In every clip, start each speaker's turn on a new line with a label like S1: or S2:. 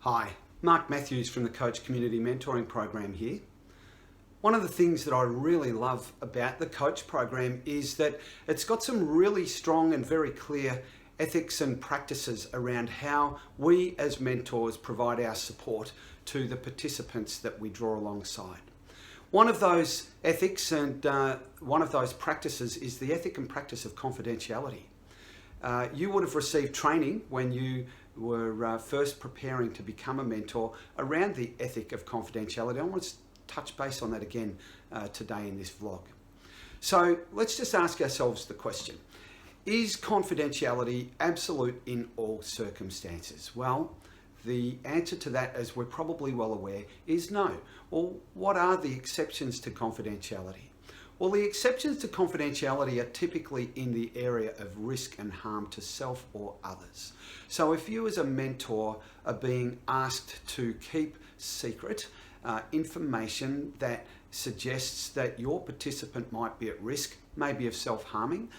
S1: Hi, Mark Matthews from the Coach Community Mentoring Program here. One of the things that I really love about the Coach program is that it's got some really strong and very clear ethics and practices around how we as mentors provide our support to the participants that we draw alongside. One of those ethics and one of those practices is the ethic and practice of confidentiality. You would have received training when you were first preparing to become a mentor around the ethic of confidentiality. I want to touch base on that again today in this vlog. So let's just ask ourselves the question, is confidentiality absolute in all circumstances? Well, the answer to that, as we're probably well aware, is no. Well, what are the exceptions to confidentiality? Well, the exceptions to confidentiality are typically in the area of risk and harm to self or others. So if you as a mentor are being asked to keep secret information that suggests that your participant might be at risk, maybe of self-harming,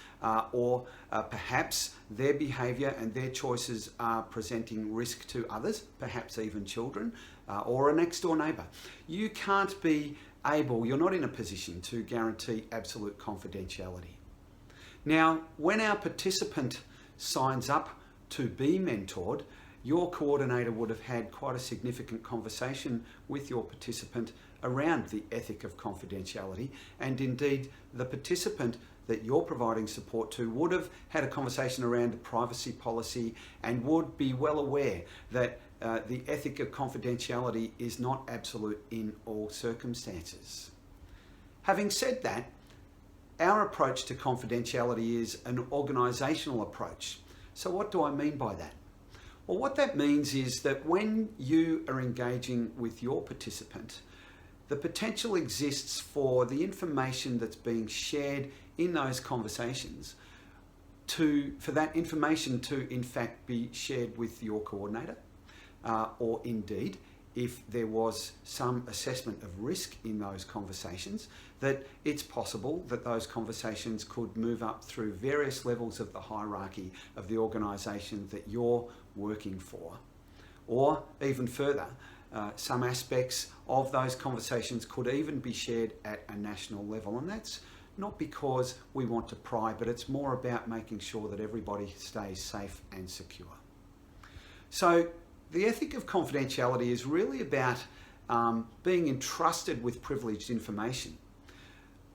S1: or perhaps their behaviour and their choices are presenting risk to others, perhaps even children, or a next door neighbour, you can't be you're not in a position to guarantee absolute confidentiality. Now, when our participant signs up to be mentored, your coordinator would have had quite a significant conversation with your participant around the ethic of confidentiality, and indeed the participant that you're providing support to would have had a conversation around the privacy policy and would be well aware that the ethic of confidentiality is not absolute in all circumstances. Having said that, our approach to confidentiality is an organisational approach. So what do I mean by that? Well, what that means is that when you are engaging with your participant, the potential exists for the information that's being shared in those conversations for that information to in fact be shared with your coordinator, or indeed, if there was some assessment of risk in those conversations, that it's possible that those conversations could move up through various levels of the hierarchy of the organisation that you're working for. Or even further, some aspects of those conversations could even be shared at a national level. And that's not because we want to pry, but it's more about making sure that everybody stays safe and secure. So the ethic of confidentiality is really about being entrusted with privileged information.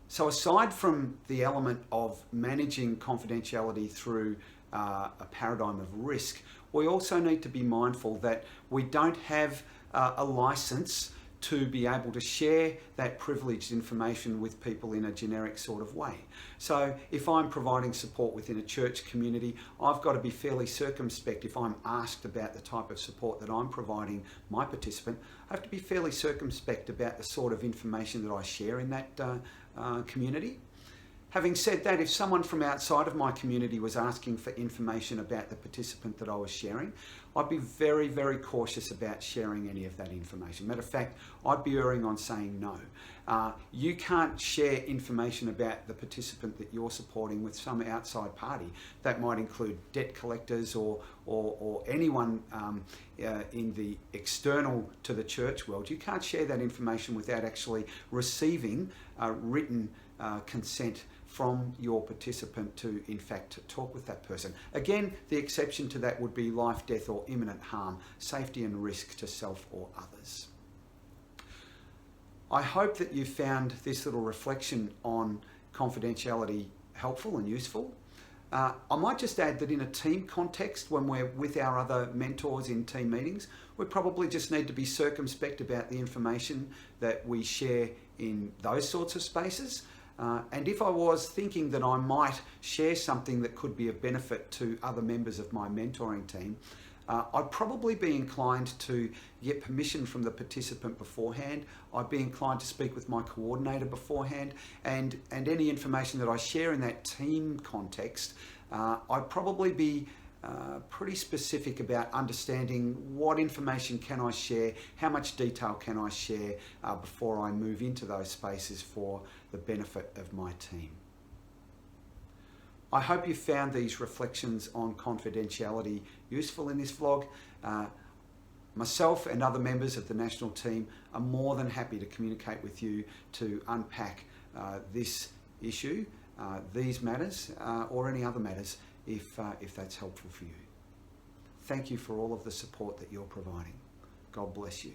S1: So aside from the element of managing confidentiality through a paradigm of risk, we also need to be mindful that we don't have a license to be able to share that privileged information with people in a generic sort of way. So if I'm providing support within a church community, I've got to be fairly circumspect. If I'm asked about the type of support that I'm providing my participant, I have to be fairly circumspect about the sort of information that I share in that community. Having said that, if someone from outside of my community was asking for information about the participant that I was sharing, I'd be very, very cautious about sharing any of that information. Matter of fact, I'd be erring on saying no. You can't share information about the participant that you're supporting with some outside party. That might include debt collectors or anyone in the external to the church world. You can't share that information without actually receiving written consent from your participant to, in fact, talk with that person. Again, the exception to that would be life, death, or imminent harm, safety and risk to self or others. I hope that you found this little reflection on confidentiality helpful and useful. I might just add that in a team context, when we're with our other mentors in team meetings, we probably just need to be circumspect about the information that we share in those sorts of spaces. And if I was thinking that I might share something that could be of benefit to other members of my mentoring team, I'd probably be inclined to get permission from the participant beforehand. I'd be inclined to speak with my coordinator beforehand, and any information that I share in that team context, I'd probably be pretty specific about understanding what information can I share, how much detail can I share before I move into those spaces for the benefit of my team. I hope you found these reflections on confidentiality useful in this vlog. Myself and other members of the national team are more than happy to communicate with you to unpack this issue, these matters, or any other matters if that's helpful for you. Thank you for all of the support that you're providing. God bless you.